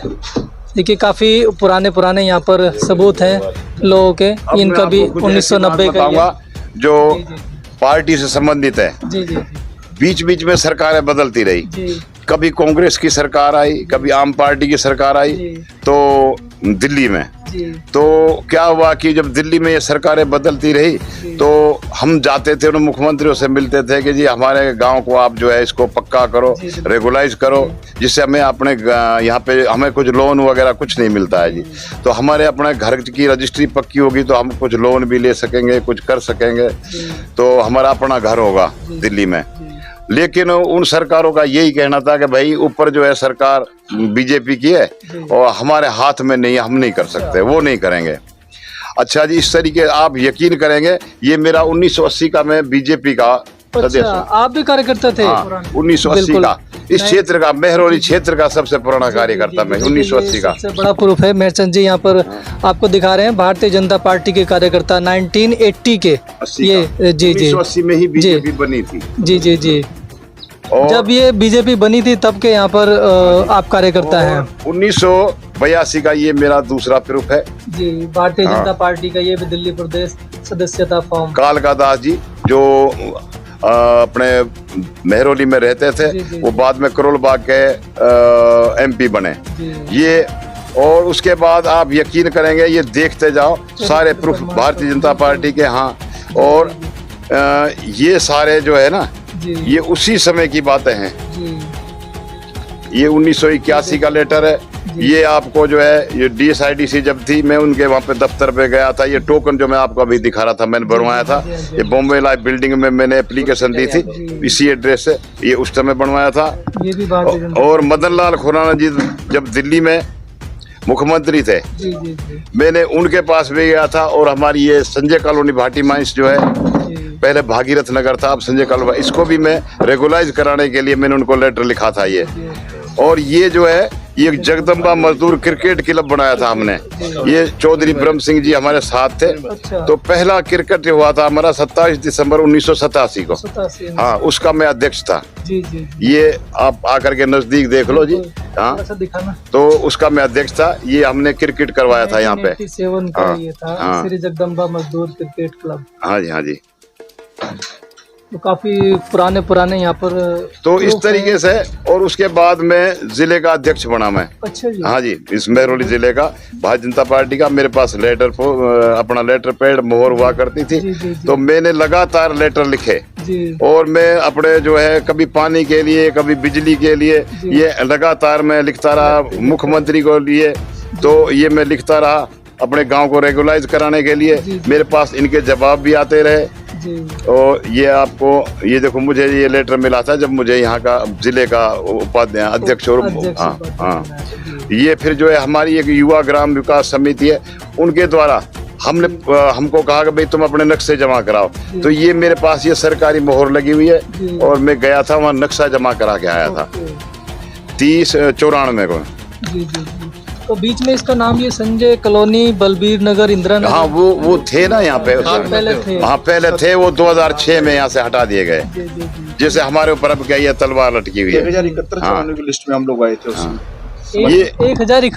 देखिए काफी पुराने यहाँ पर सबूत हैं लोगों के। इनका भी 1990 का, जो पार्टी से संबंधित है। जी जी, बीच बीच में सरकारें बदलती रही, कभी कांग्रेस की सरकार आई, कभी आम पार्टी की सरकार आई, तो दिल्ली में। तो क्या हुआ कि जब दिल्ली में ये सरकारें बदलती रही, तो हम जाते थे, उन मुख्यमंत्रियों से मिलते थे कि जी हमारे गांव को आप जो है इसको पक्का करो, रेगुलाइज करो, जिससे हमें अपने यहाँ पे हमें कुछ लोन वगैरह कुछ नहीं मिलता है जी। तो हमारे अपने घर की रजिस्ट्री पक्की होगी तो हम कुछ लोन भी ले सकेंगे, कुछ कर सकेंगे, तो हमारा अपना घर होगा दिल्ली में। लेकिन उन सरकारों का यही कहना था कि भाई ऊपर जो है सरकार बीजेपी की है और हमारे हाथ में नहीं, हम नहीं कर सकते, वो नहीं करेंगे। अच्छा जी, इस तरीके आप यकीन करेंगे, ये मेरा 1980 का, मैं बीजेपी का सदस्य हूं। आप भी कार्यकर्ता थे? 1980 का, इस क्षेत्र का, मेहरौली क्षेत्र का सबसे पुराना कार्यकर्ता मैं, 1980 का। सबसे बड़ा प्रूफ है मेहरचंद जी, यहाँ पर आपको दिखा रहे हैं, भारतीय जनता पार्टी के कार्यकर्ता 1980 के, ये जी जी 1980 में ही बीजेपी बनी थी। जी जी जी, जब ये बीजेपी बनी थी तब के यहाँ पर आप कार्यकर्ता हैं। 1982 का ये मेरा दूसरा प्रूफ है जी, भारतीय जनता पार्टी का ये भी दिल्ली प्रदेश सदस्यता फॉर्म। कालका दास जी जो अपने मेहरौली में रहते थे, जी। वो बाद में करोल बाग के MP बने जी। ये। और उसके बाद आप यकीन करेंगे, ये देखते जाओ सारे प्रूफ भारतीय जनता पार्टी के। हाँ, और ये सारे जो है ना, जी। ये उसी समय की बातें हैं। जी। ये 1981 का लेटर है। ये आपको जो है, ये DSIDC जब थी, मैं उनके वहाँ पे दफ्तर पे गया था। ये टोकन जो मैं आपको अभी दिखा रहा था, मैंने बनवाया था। ये बॉम्बे लाइव बिल्डिंग में मैंने एप्लीकेशन दी थी इसी एड्रेस से, ये उस समय बनवाया था। ये भी भारतीय जनता और मदन लाल खुराना जी जब दिल्ली में मुख्यमंत्री थे, जी। जी। जी। मैंने उनके पास भी गया था। और हमारी ये संजय कॉलोनी भाटी माइंस जो है, जी। पहले भागीरथ नगर था, अब संजय कॉलोनी, इसको भी मैं रेगुलाइज कराने के लिए मैंने उनको लेटर लिखा था ये। और ये जो है, ये जगदम्बा मजदूर क्रिकेट क्लब बनाया था हमने। ये चौधरी ब्रह्म सिंह जी हमारे साथ थे। अच्छा। तो पहला क्रिकेट हुआ था हमारा 27 दिसंबर 1987 को। 87 में। हाँ, उसका मैं अध्यक्ष था। जी। जी। ये आप आकर के नजदीक देख लो जी। हाँ, थोड़ा सा दिखाना। तो उसका मैं अध्यक्ष था। ये हमने क्रिकेट करवाया था यहाँ पे। 1987 का हाँ, ये था, हाँ। श्री जगदम्बा मजदूर क्रिकेट क्लब। हाँ जी, हाँ जी। तो काफी पुराने यहाँ पर तो इस proof है। तरीके से। और उसके बाद मैं जिले का अध्यक्ष बना मैं। अच्छा जी। हाँ जी, इस मेहरौली जिले का भारतीय जनता पार्टी का। मेरे पास अपना लेटर पैड मोहर हुआ करती थी। जी। जी। तो मैंने लगातार लेटर लिखे। जी। और मैं अपने जो है, कभी पानी के लिए, कभी बिजली के लिए, जी। ये लगातार मैं लिखता रहा। मुख्यमंत्री को लिए तो ये मैं लिखता रहा, अपने गांव को रेगुलाइज कराने के लिए। जी। मेरे पास इनके जवाब भी आते रहे। जी। और ये आपको, ये देखो, मुझे ये लेटर मिला था जब मुझे यहाँ का जिले का उपाध्यक्ष अध्यक्ष और अध्यक्ष हाँ पद हाँ, बनाया था, जी। ये फिर जो है हमारी एक युवा ग्राम विकास समिति है, उनके द्वारा हमने हमको कहा कि भाई तुम अपने नक्शे जमा कराओ। तो ये मेरे पास ये सरकारी मोहर लगी हुई है। जी। और मैं गया था वहाँ, नक्शा जमा करा के आया था ओके। 30/94 को। जी। जी। जी। तो बीच में इसका नाम ये संजय कॉलोनी, बलबीर नगर, इंदिरा नगर। हाँ, वो थे ना यहाँ पे। पहले थे। हाँ, पहले थे। वो 2006 में यहाँ से हटा दिए गए। जी। जी। जी। जैसे हमारे ऊपर अब क्या, ये तलवार लटकी हुई है। 1071 हाँ। चौरानवे की लिस्ट में हम लोग आए थे उसमें। ये 1993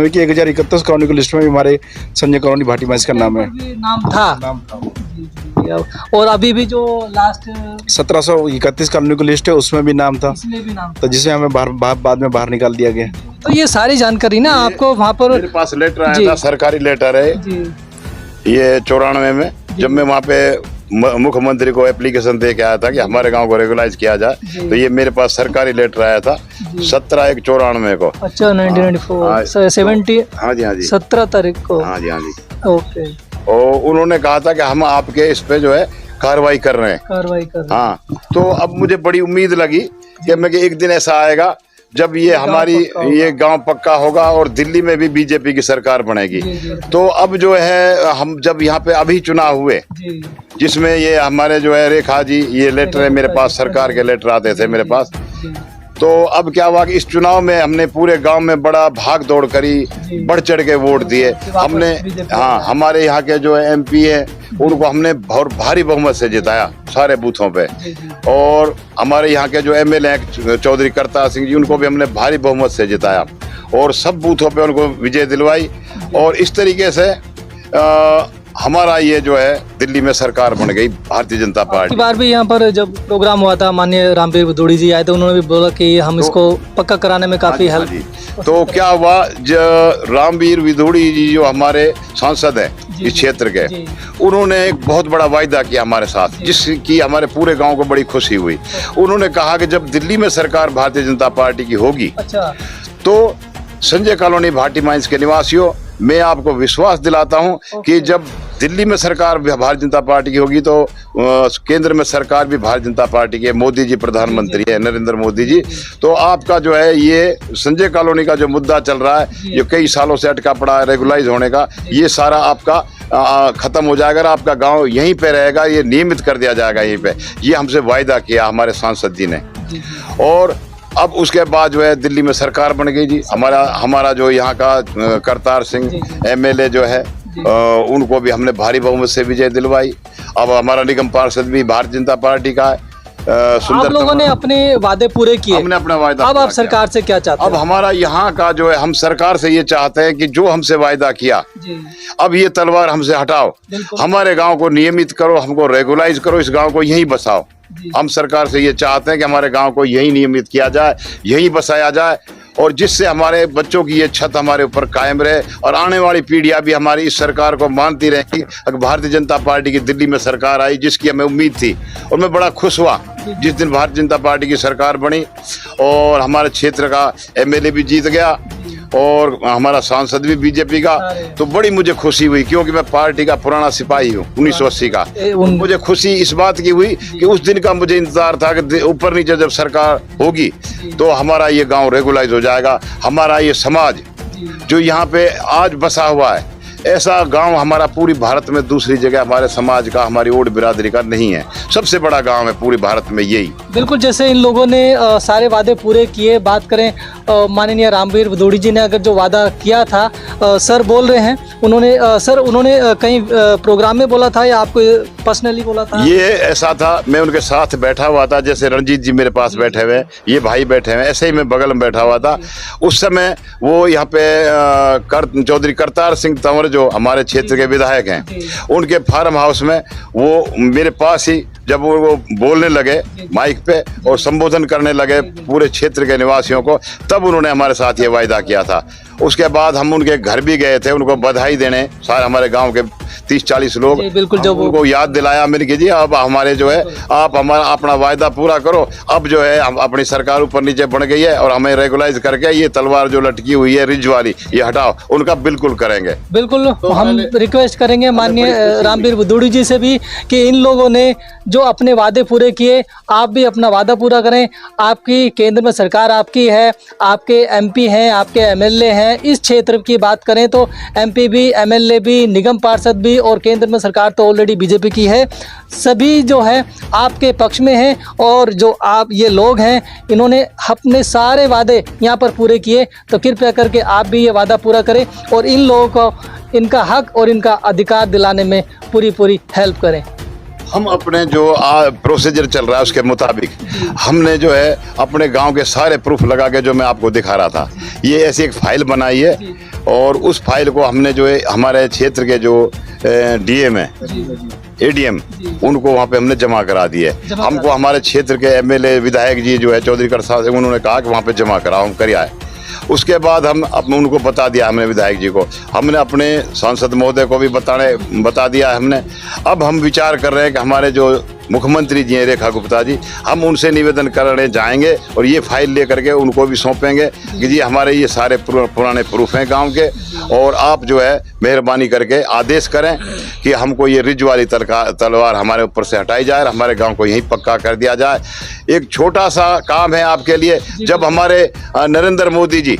की 1031 कॉलोनी की लिस्ट में भी हमारे संजय कॉलोनी भाटी माइंस का नाम है। नाम था। नाम था। जी। जी। और अभी भी जो लास्ट 1731 कॉलोनी की लिस्ट है, उसमें भी नाम था। इसमें भी नाम था। तो जिसे हमें बाद में बाहर निकाल दिया गया। तो ये सारी जानकारी ना आपको वहाँ पर। मेरे पास लेटर जी। आया था, सरकारी लेटर है जी। ये 94 में, जब मैं वहाँ पे मुख्यमंत्री को एप्लीकेशन दे के आया था कि हमारे गांव को रेगुलाइज किया जाए। जी। तो ये मेरे पास सरकारी लेटर आया था 17/1/94 को। अच्छा, 1994 70। हाँ जी, हाँ जी। 17 तारीख को। हाँ जी, हाँ जी। ओके। और उन्होंने कहा था कि हम आपके इस पे जो है कार्रवाई कर रहे हैं। कार्रवाई कर रहे हैं। हाँ, तो अब मुझे बड़ी उम्मीद लगी कि मैं कि एक दिन ऐसा आएगा जब ये हमारी ये गांव पक्का होगा और दिल्ली में भी बीजेपी की सरकार बनेगी। जी। जी। तो अब जो है, हम जब यहाँ पे अभी चुनाव हुए, जी। जिसमें ये हमारे जो है रेखा जी, ये लेटर है मेरे पास, सरकार के लेटर आते थे मेरे पास। जी। तो अब क्या हुआ कि इस चुनाव में हमने पूरे गांव में बड़ा भाग दौड़ करी, जी। बढ़ चढ़ के वोट दिए हमने। हाँ, हमारे यहाँ के जो MP है उनको हमने बहुत भारी बहुमत से जिताया सारे बूथों पे। जी। जी। और हमारे यहाँ के जो MLA हैं चौधरी करतार सिंह जी, उनको भी हमने भारी बहुमत से जिताया और सब बूथों पे उनको विजय दिलवाई। और इस तरीके से हमारा ये जो है दिल्ली में सरकार बन गई भारतीय जनता की पार्टी। बार भी यहाँ पर जब प्रोग्राम हुआ था, माननीय रामवीर भदौड़ी जी आए थे, उन्होंने भी बोला कि हम इसको पक्का कराने में काफी हाँ हेल्प। जी। तो क्या हुआ, रामवीर भदौड़ी जी जो हमारे सांसद हैं इस क्षेत्र के, जी। उन्होंने एक बहुत बड़ा वायदा किया हमारे साथ, जिसकी हमारे पूरे गांव को बड़ी खुशी हुई। उन्होंने कहा कि जब दिल्ली में सरकार भारतीय जनता पार्टी की होगी, अच्छा। तो संजय कॉलोनी भाटी माइंस के निवासियों, मैं आपको विश्वास दिलाता हूं कि जब दिल्ली में सरकार भारतीय जनता पार्टी की होगी तो केंद्र में सरकार भी भारतीय जनता पार्टी के, मोदी जी प्रधानमंत्री है, नरेंद्र मोदी जी। तो आपका जो है ये संजय कॉलोनी का जो मुद्दा चल रहा है, ये कई सालों से अटका पड़ा है रेगुलाइज होने का, ये सारा आपका खत्म हो जाएगा। आपका गांव यहीं पे रहेगा, ये नियमित कर दिया जाएगा यहीं पे। ये हमसे वायदा किया हमारे सांसद जी ने। और अब उसके बाद जो है दिल्ली में सरकार बन गई जी। हमारा जो यहाँ का करतार सिंह MLA जो है, उनको भी हमने भारी बहुमत से विजय दिलवाई। अब हमारा निगम पार्षद भी भारतीय जनता पार्टी का है। आप लोगों ने अपने वादे पूरे किए, हमने अपना वायदा अब पूरा आप सरकार से क्या चाहते अब हैं? हमारा यहाँ का जो है, हम सरकार से ये चाहते हैं कि जो हमसे वायदा किया, जी अब ये तलवार हमसे हटाओ, बिल्कुल। हमारे गांव को नियमित करो, हमको रेगुलाइज करो, इस गांव को यहीं बसाओ। जी। हम सरकार से ये चाहते हैं कि हमारे गांव को यहीं नियमित किया जाए, यहीं बसाया जाए, और जिससे हमारे बच्चों की ये छत हमारे ऊपर कायम रहे और आने वाली पीढ़ियां भी हमारी इस सरकार को मानती रहेंगी। अगर भारतीय जनता पार्टी की दिल्ली में सरकार आई, जिसकी हमें उम्मीद थी, और मैं बड़ा खुश हुआ जिस दिन भारतीय जनता पार्टी की सरकार बनी और हमारे क्षेत्र का एमएलए भी जीत गया और हमारा सांसद भी बीजेपी का, तो बड़ी मुझे खुशी हुई, क्योंकि मैं पार्टी का पुराना सिपाही हूँ 1980 का। मुझे खुशी इस बात की हुई कि उस दिन का मुझे इंतजार था कि ऊपर नीचे जब सरकार होगी तो हमारा ये गांव रेगुलाइज हो जाएगा, हमारा ये समाज जो यहाँ पे आज बसा हुआ है, ऐसा गांव हमारा पूरी भारत में दूसरी जगह हमारे समाज का, हमारी ओड बिरादरी का नहीं है। सबसे बड़ा गांव है पूरी भारत में यही। बिल्कुल, जैसे इन लोगों ने सारे वादे पूरे किए। बात करें माननीय रामवीर भदौड़ी जी ने अगर जो वादा किया था, सर बोल रहे हैं, उन्होंने कहीं प्रोग्राम में बोला था या आपको पर्सनली बोला था? ये ऐसा था, मैं उनके साथ बैठा हुआ था, जैसे रणजीत जी मेरे पास बैठे हुए, ये भाई बैठे हुए, ऐसे ही मैं बगल में बैठा हुआ था। उस समय वो यहाँ पे चौधरी करतार सिंह तंवर जो हमारे क्षेत्र के विधायक हैं, उनके फार्म हाउस में वो मेरे पास ही जब वो बोलने लगे माइक पे और संबोधन करने लगे पूरे क्षेत्र के निवासियों को, तब उन्होंने हमारे साथ ये वायदा किया था। उसके बाद हम उनके घर भी गए थे, उनको बधाई देने, सारे हमारे गांव के 30-40 लोग। बिल्कुल, जब उनको याद दिलाया मैंने कि जी अब हमारे जो है, आप हमारा अपना वायदा पूरा करो। अब जो है हम अपनी सरकार ऊपर नीचे बन गई है और हमें रेगुलाइज करके ये तलवार जो लटकी हुई है रिज वाली, ये हटाओ, उनका बिल्कुल करेंगे। बिल्कुल, हम रिक्वेस्ट करेंगे माननीय रामवीर भदौड़ी जी से भी कि इन लोगों ने जो अपने वादे पूरे किए, आप भी अपना वादा पूरा करें। आपकी केंद्र में सरकार आपकी है, आपके एमपी हैं, आपके एमएलए हैं। इस क्षेत्र की बात करें तो एमपी भी, एमएलए भी, निगम पार्षद भी, और केंद्र में सरकार तो ऑलरेडी बीजेपी की है। सभी जो है आपके पक्ष में हैं, और जो आप ये लोग हैं, इन्होंने अपने सारे वादे यहाँ पर पूरे किए। तो कृपया करके आप भी ये वादा पूरा करें और इन लोगों को इनका हक और इनका अधिकार दिलाने में पूरी हेल्प करें। हम अपने जो प्रोसीजर चल रहा है उसके मुताबिक हमने जो है अपने गांव के सारे प्रूफ लगा के, जो मैं आपको दिखा रहा था, ये ऐसी एक फाइल बनाई है और उस फाइल को हमने जो है हमारे क्षेत्र के जो डीएम है, एडीएम, उनको वहाँ पे हमने जमा करा दिए। हमको हमारे क्षेत्र के एमएलए विधायक जी जो है चौधरी करतार सिंह, उन्होंने कहा कि वहाँ पे जमा कराओ, हम कर आए। उसके बाद हम उनको बता दिया, हमने विधायक जी को, हमने अपने सांसद महोदय को भी बता दिया हमने। अब हम विचार कर रहे हैं कि हमारे जो मुख्यमंत्री जी हैं रेखा गुप्ता जी, हम उनसे निवेदन करने जाएंगे और ये फाइल लेकर के उनको भी सौंपेंगे कि जी हमारे ये सारे पुराने प्रूफ हैं गांव के, और आप जो है मेहरबानी करके आदेश करें कि हमको ये रिज वाली तलवार हमारे ऊपर से हटाई जाए और हमारे गांव को यहीं पक्का कर दिया जाए। एक छोटा सा काम है आपके लिए, जब हमारे नरेंद्र मोदी जी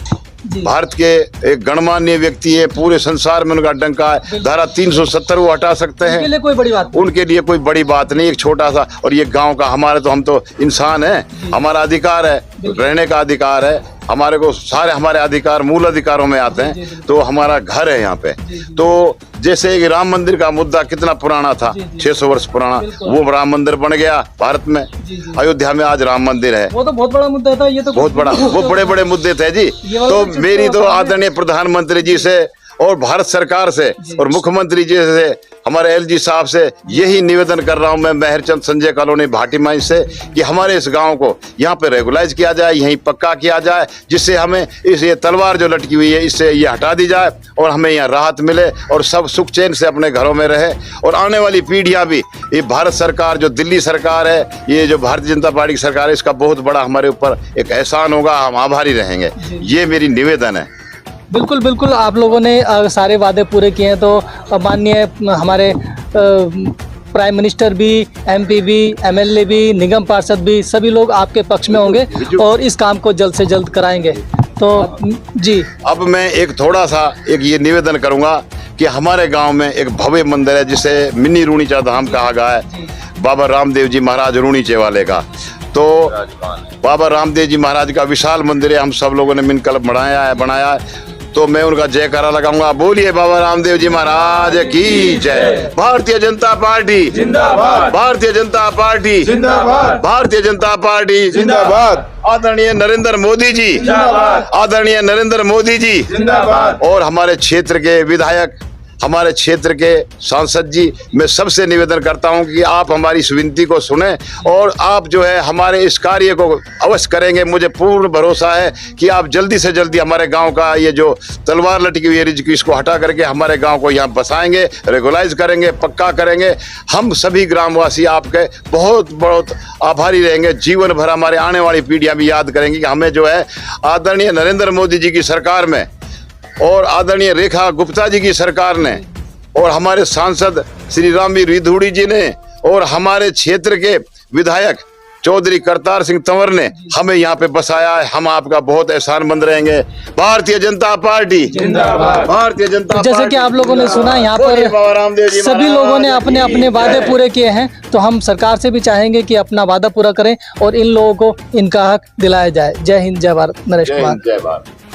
भारत के एक गणमान्य व्यक्ति है, पूरे संसार में उनका डंका है, धारा 370 वो हटा सकते हैं, उनके लिए कोई बड़ी बात, उनके लिए कोई बड़ी बात नहीं। एक छोटा सा, और ये गांव का हमारे तो, हम तो इंसान हैं, हमारा अधिकार है, रहने का अधिकार है, हमारे को सारे हमारे अधिकार मूल अधिकारों में आते हैं। तो हमारा घर है यहाँ पे। तो जैसे कि राम मंदिर का मुद्दा कितना पुराना था, 600 वर्ष पुराना, वो राम मंदिर बन गया भारत में, अयोध्या में आज राम मंदिर है। वो तो बहुत बड़ा मुद्दा था, ये तो बहुत बड़ा, वो बड़े बड़े मुद्दे थे जी। तो मेरी तो आदरणीय प्रधानमंत्री जी से और भारत सरकार से और मुख्यमंत्री जी से, हमारे एलजी साहब से यही निवेदन कर रहा हूं मैं, मेहरचंद संजय कॉलोनी भाटी माइंस से, कि हमारे इस गांव को यहाँ पे रेगुलाइज किया जाए, यहीं पक्का किया जाए, जिससे हमें ये तलवार जो लटकी हुई है इससे ये हटा दी जाए और हमें यहाँ राहत मिले और सब सुख चैन से अपने घरों में रहे। और आने वाली पीढ़ियां भी, ये भारत सरकार जो दिल्ली सरकार है, ये जो भारतीय जनता पार्टी की सरकार है, इसका बहुत बड़ा हमारे ऊपर एक एहसान होगा, हम आभारी रहेंगे। ये मेरी निवेदन है। बिल्कुल बिल्कुल, आप लोगों ने सारे वादे पूरे किए हैं। तो माननीय हमारे प्राइम मिनिस्टर भी, एमपी भी, एमएलए भी, निगम पार्षद भी, सभी लोग आपके पक्ष में होंगे और इस काम को जल्द से जल्द कराएंगे। तो जी, अब मैं एक थोड़ा सा एक ये निवेदन करूंगा कि हमारे गांव में एक भव्य मंदिर है जिसे मिनी रूणीचा धाम कहा गया है, बाबा रामदेव जी महाराज रूणीचे वाले का। तो बाबा रामदेव जी महाराज का विशाल मंदिर है, हम सब लोगों ने मिलकर बनाया है। तो मैं उनका जयकारा लगाऊंगा। बोलिए बाबा रामदेव जी महाराज की जय। भारतीय जनता पार्टी जिंदाबाद, भारतीय जनता पार्टी जिंदाबाद, भारतीय जनता पार्टी जिंदाबाद, आदरणीय नरेंद्र मोदी जी जिंदाबाद, आदरणीय नरेंद्र मोदी जी जिंदाबाद। और हमारे क्षेत्र के विधायक, हमारे क्षेत्र के सांसद जी, मैं सबसे निवेदन करता हूं कि आप हमारी इस विनती को सुने और आप जो है हमारे इस कार्य को अवश्य करेंगे। मुझे पूर्ण भरोसा है कि आप जल्दी से जल्दी हमारे गांव का ये जो तलवार लटकी हुई है रिज की, इसको हटा करके हमारे गांव को यहाँ बसाएंगे, रेगुलाइज करेंगे, पक्का करेंगे। हम सभी ग्रामवासी आपके बहुत बहुत आभारी रहेंगे। जीवन भर हमारे आने वाली पीढ़ियां भी याद करेंगी कि हमें जो है आदरणीय नरेंद्र मोदी जी की सरकार में और आदरणीय रेखा गुप्ता जी की सरकार ने और हमारे सांसद श्री रामवीर रिधुड़ी जी ने और हमारे क्षेत्र के विधायक चौधरी करतार सिंह तंवर ने हमें यहाँ पे बसाया है। हम आपका बहुत एहसानमंद रहेंगे। भारतीय जनता पार्टी जिंदाबाद। भारतीय जनता जैसे कि आप लोगों ने सुना यहाँ बोलिए बाबा रामदेव पर जी सभी लोगों ने महाराज अपने की अपने वादे जय। पूरे किए हैं, तो हम सरकार से भी चाहेंगे कि अपना वादा पूरा करें और इन लोगों को इनका हक दिलाया जाए। जय हिंद, जय भारत। नरेश जय कुमार। हिंद, जय भारत।